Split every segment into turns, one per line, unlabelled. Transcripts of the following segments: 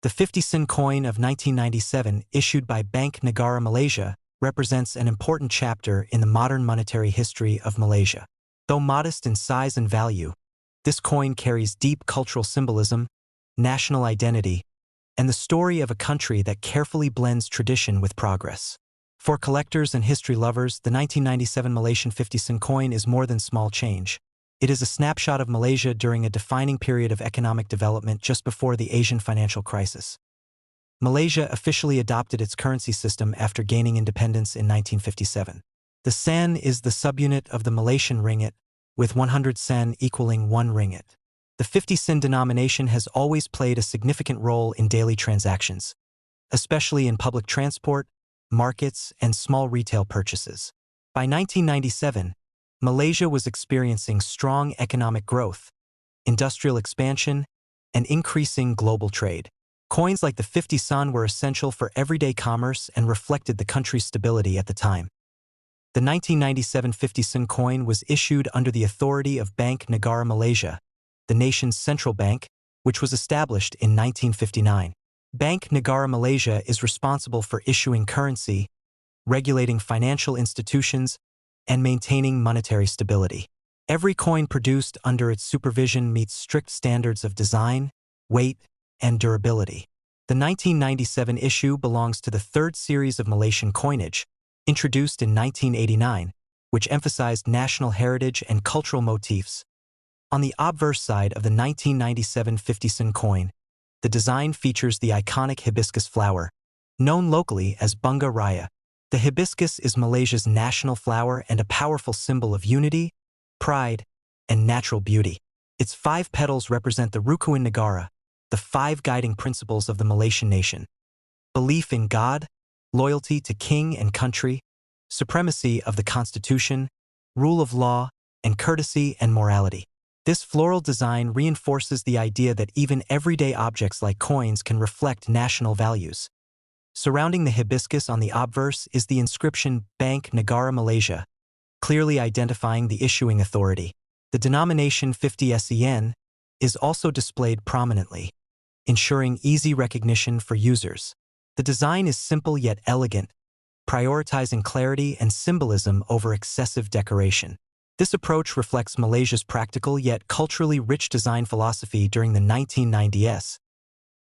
The 50 sen coin of 1997, issued by Bank Negara Malaysia, represents an important chapter in the modern monetary history of Malaysia. Though modest in size and value, this coin carries deep cultural symbolism, national identity, and the story of a country that carefully blends tradition with progress. For collectors and history lovers, the 1997 Malaysian 50 sen coin is more than small change. It is a snapshot of Malaysia during a defining period of economic development just before the Asian financial crisis. Malaysia officially adopted its currency system after gaining independence in 1957. The sen is the subunit of the Malaysian ringgit, with 100 sen equaling 1 ringgit. The 50 sen denomination has always played a significant role in daily transactions, especially in public transport, markets, and small retail purchases. By 1997, Malaysia was experiencing strong economic growth, industrial expansion, and increasing global trade. Coins like the 50 sen were essential for everyday commerce and reflected the country's stability at the time. The 1997 50 sen coin was issued under the authority of Bank Negara Malaysia, the nation's central bank, which was established in 1959. Bank Negara Malaysia is responsible for issuing currency, regulating financial institutions, and maintaining monetary stability. Every coin produced under its supervision meets strict standards of design, weight, and durability. The 1997 issue belongs to the third series of Malaysian coinage, introduced in 1989, which emphasized national heritage and cultural motifs. On the obverse side of the 1997 50 sen coin, the design features the iconic hibiscus flower, known locally as bunga raya. The hibiscus is Malaysia's national flower and a powerful symbol of unity, pride, and natural beauty. Its 5 petals represent the Rukuin Negara, the 5 guiding principles of the Malaysian nation: belief in God, loyalty to king and country, supremacy of the constitution, rule of law, and courtesy and morality. This floral design reinforces the idea that even everyday objects like coins can reflect national values. Surrounding the hibiscus on the obverse is the inscription Bank Negara Malaysia, clearly identifying the issuing authority. The denomination 50 sen is also displayed prominently, ensuring easy recognition for users. The design is simple yet elegant, prioritizing clarity and symbolism over excessive decoration. This approach reflects Malaysia's practical yet culturally rich design philosophy during the 1990s.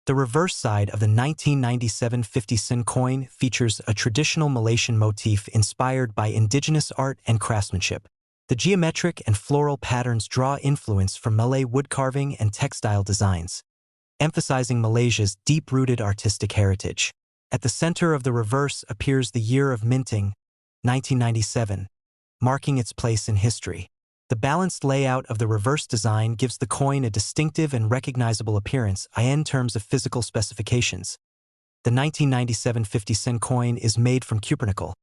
The reverse side of the 1997 50 sen coin features a traditional Malaysian motif inspired by indigenous art and craftsmanship. The geometric and floral patterns draw influence from Malay woodcarving and textile designs, emphasizing Malaysia's deep-rooted artistic heritage. At the center of the reverse appears the year of minting, 1997, marking its place in history. The balanced layout of the reverse design gives the coin a distinctive and recognizable appearance in terms of physical specifications. The 1997 50 sen coin is made from cupronickel,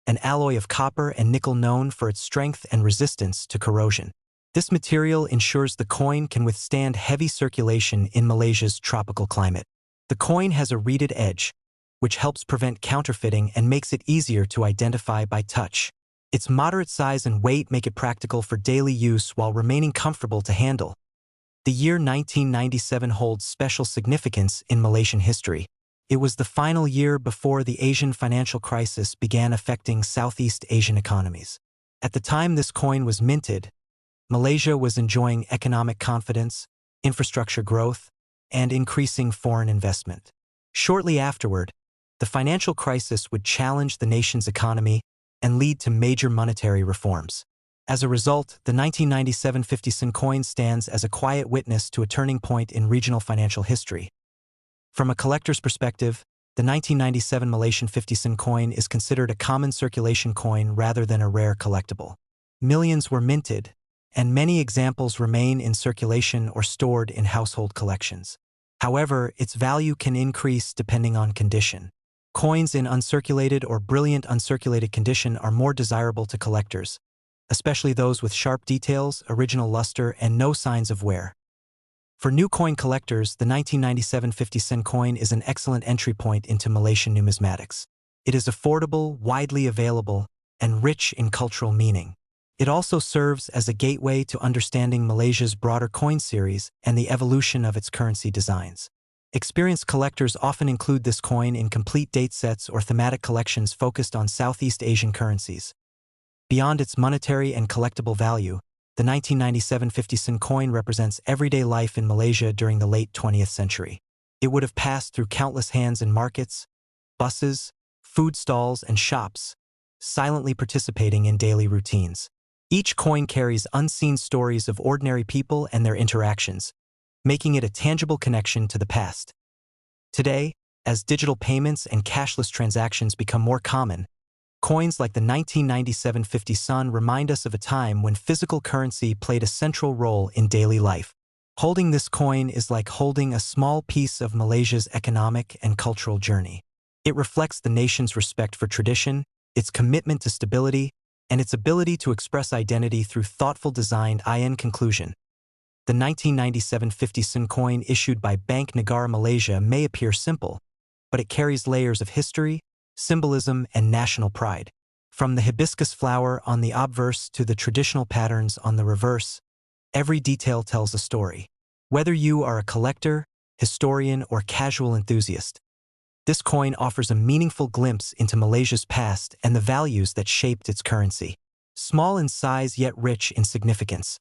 an alloy of copper and nickel known for its strength and resistance to corrosion. This material ensures the coin can withstand heavy circulation in Malaysia's tropical climate. The coin has a reeded edge, which helps prevent counterfeiting and makes it easier to identify by touch. Its moderate size and weight make it practical for daily use while remaining comfortable to handle. The year 1997 holds special significance in Malaysian history. It was the final year before the Asian financial crisis began affecting Southeast Asian economies. At the time this coin was minted, Malaysia was enjoying economic confidence, infrastructure growth, and increasing foreign investment. Shortly afterward, the financial crisis would challenge the nation's economy and lead to major monetary reforms. As a result, the 1997 50 sen coin stands as a quiet witness to a turning point in regional financial history. From a collector's perspective, the 1997 Malaysian 50 sen coin is considered a common circulation coin rather than a rare collectible. Millions were minted, and many examples remain in circulation or stored in household collections. However, its value can increase depending on condition. Coins in uncirculated or brilliant uncirculated condition are more desirable to collectors, especially those with sharp details, original luster, and no signs of wear. For new coin collectors, the 1997 50 sen coin is an excellent entry point into Malaysian numismatics. It is affordable, widely available, and rich in cultural meaning. It also serves as a gateway to understanding Malaysia's broader coin series and the evolution of its currency designs. Experienced collectors often include this coin in complete date sets or thematic collections focused on Southeast Asian currencies. Beyond its monetary and collectible value, the 1997 50-sen coin represents everyday life in Malaysia during the late 20th century. It would have passed through countless hands in markets, buses, food stalls, and shops, silently participating in daily routines. Each coin carries unseen stories of ordinary people and their interactions, making it a tangible connection to the past. Today, as digital payments and cashless transactions become more common, coins like the 1997 50-sen remind us of a time when physical currency played a central role in daily life. Holding this coin is like holding a small piece of Malaysia's economic and cultural journey. It reflects the nation's respect for tradition, its commitment to stability, and its ability to express identity through thoughtful design. In conclusion, the 1997 50-sen coin issued by Bank Negara Malaysia may appear simple, but it carries layers of history, symbolism, and national pride. From the hibiscus flower on the obverse to the traditional patterns on the reverse, every detail tells a story. Whether you are a collector, historian, or casual enthusiast, this coin offers a meaningful glimpse into Malaysia's past and the values that shaped its currency. Small in size yet rich in significance,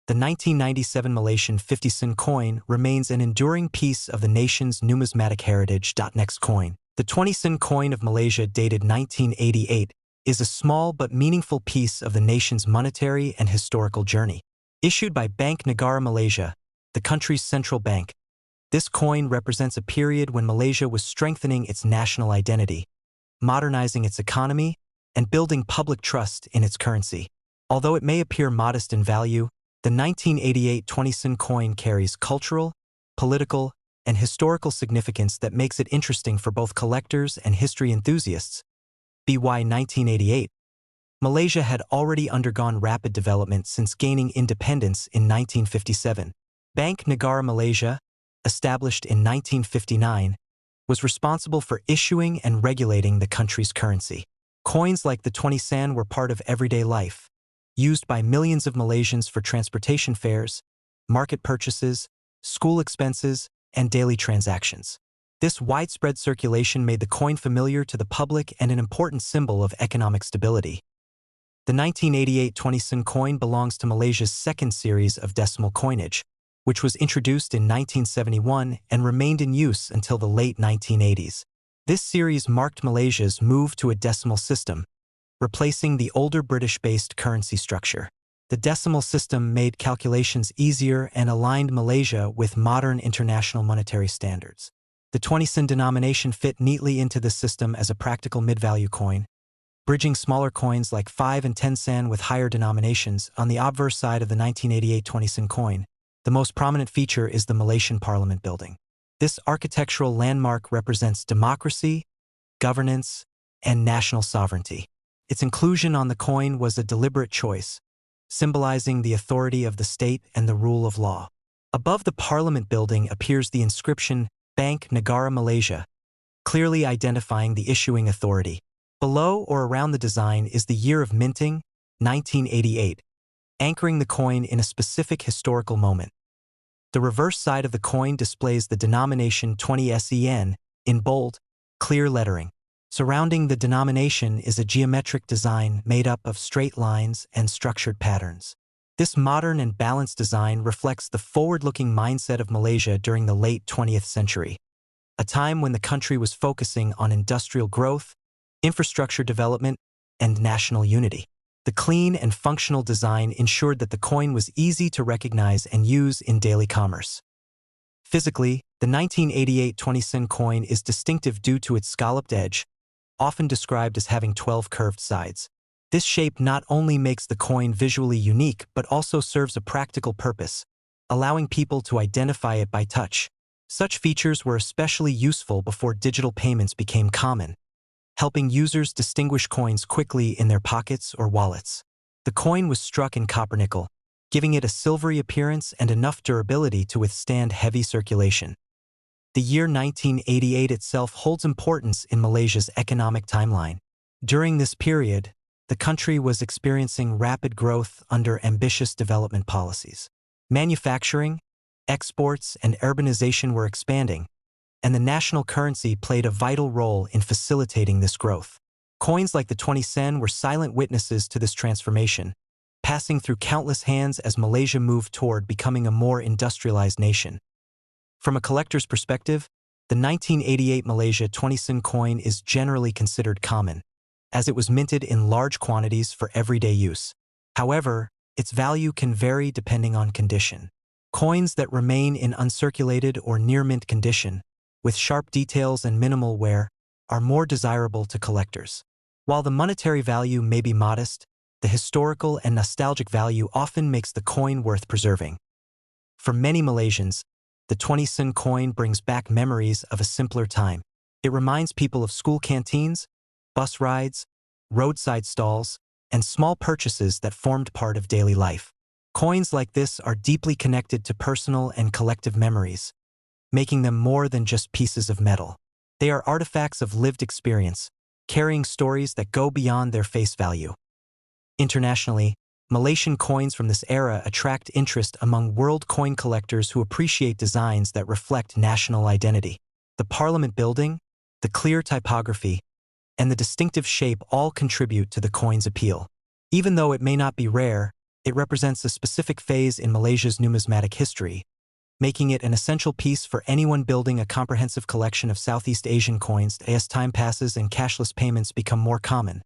the 1997 Malaysian 50-sen coin remains an enduring piece of the nation's numismatic heritage. Next coin. The 20-sen coin of Malaysia, dated 1988, is a small but meaningful piece of the nation's monetary and historical journey. Issued by Bank Negara Malaysia, the country's central bank, this coin represents a period when Malaysia was strengthening its national identity, modernizing its economy, and building public trust in its currency. Although it may appear modest in value, the 1988 20-sen coin carries cultural, political, and historical significance that makes it interesting for both collectors and history enthusiasts. BY 1988. Malaysia had already undergone rapid development since gaining independence in 1957. Bank Negara Malaysia, established in 1959, was responsible for issuing and regulating the country's currency. Coins like the 20-sen were part of everyday life, used by millions of Malaysians for transportation fares, market purchases, school expenses, and daily transactions. This widespread circulation made the coin familiar to the public and an important symbol of economic stability. The 1988 20-sen coin belongs to Malaysia's second series of decimal coinage, which was introduced in 1971 and remained in use until the late 1980s. This series marked Malaysia's move to a decimal system, replacing the older British-based currency structure. The decimal system made calculations easier and aligned Malaysia with modern international monetary standards. The 20-sen denomination fit neatly into this system as a practical mid-value coin, bridging smaller coins like 5 and 10 sen with higher denominations. On the obverse side of the 1988 20-sen coin, the most prominent feature is the Malaysian Parliament building. This architectural landmark represents democracy, governance, and national sovereignty. Its inclusion on the coin was a deliberate choice, symbolizing the authority of the state and the rule of law. Above the Parliament building appears the inscription Bank Negara Malaysia, clearly identifying the issuing authority. Below or around the design is the year of minting, 1988, anchoring the coin in a specific historical moment. The reverse side of the coin displays the denomination 20 sen in bold, clear lettering. Surrounding the denomination is a geometric design made up of straight lines and structured patterns. This modern and balanced design reflects the forward-looking mindset of Malaysia during the late 20th century, a time when the country was focusing on industrial growth, infrastructure development, and national unity. The clean and functional design ensured that the coin was easy to recognize and use in daily commerce. Physically, the 1988 20-sen coin is distinctive due to its scalloped edge, often described as having 12 curved sides. This shape not only makes the coin visually unique but also serves a practical purpose, allowing people to identify it by touch. Such features were especially useful before digital payments became common, helping users distinguish coins quickly in their pockets or wallets. The coin was struck in copper nickel, giving it a silvery appearance and enough durability to withstand heavy circulation. The year 1988 itself holds importance in Malaysia's economic timeline. During this period, the country was experiencing rapid growth under ambitious development policies. Manufacturing, exports, and urbanization were expanding, and the national currency played a vital role in facilitating this growth. Coins like the 20 sen were silent witnesses to this transformation, passing through countless hands as Malaysia moved toward becoming a more industrialized nation. From a collector's perspective, the 1988 Malaysia 20 sen coin is generally considered common, as it was minted in large quantities for everyday use. However, its value can vary depending on condition. Coins that remain in uncirculated or near-mint condition, with sharp details and minimal wear, are more desirable to collectors. While the monetary value may be modest, the historical and nostalgic value often makes the coin worth preserving. For many Malaysians, the 20 sen coin brings back memories of a simpler time. It reminds people of school canteens, bus rides, roadside stalls, and small purchases that formed part of daily life. Coins like this are deeply connected to personal and collective memories, making them more than just pieces of metal. They are artifacts of lived experience, carrying stories that go beyond their face value. Internationally, Malaysian coins from this era attract interest among world coin collectors who appreciate designs that reflect national identity. The Parliament building, the clear typography, and the distinctive shape all contribute to the coin's appeal. Even though it may not be rare, it represents a specific phase in Malaysia's numismatic history, making it an essential piece for anyone building a comprehensive collection of Southeast Asian coins as time passes and cashless payments become more common.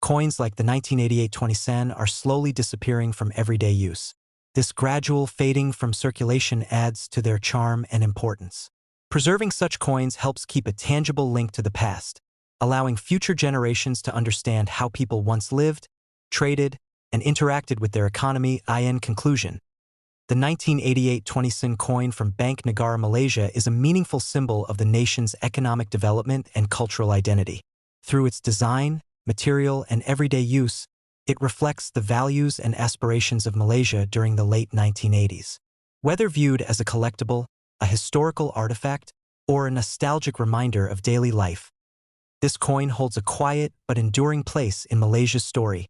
Coins like the 1988 20 sen are slowly disappearing from everyday use. This gradual fading from circulation adds to their charm and importance. Preserving such coins helps keep a tangible link to the past, allowing future generations to understand how people once lived, traded, and interacted with their economy. In conclusion, the 1988 20 sen coin from Bank Negara, Malaysia is a meaningful symbol of the nation's economic development and cultural identity. Through its design, material, and everyday use, it reflects the values and aspirations of Malaysia during the late 1980s. Whether viewed as a collectible, a historical artifact, or a nostalgic reminder of daily life, this coin holds a quiet but enduring place in Malaysia's story,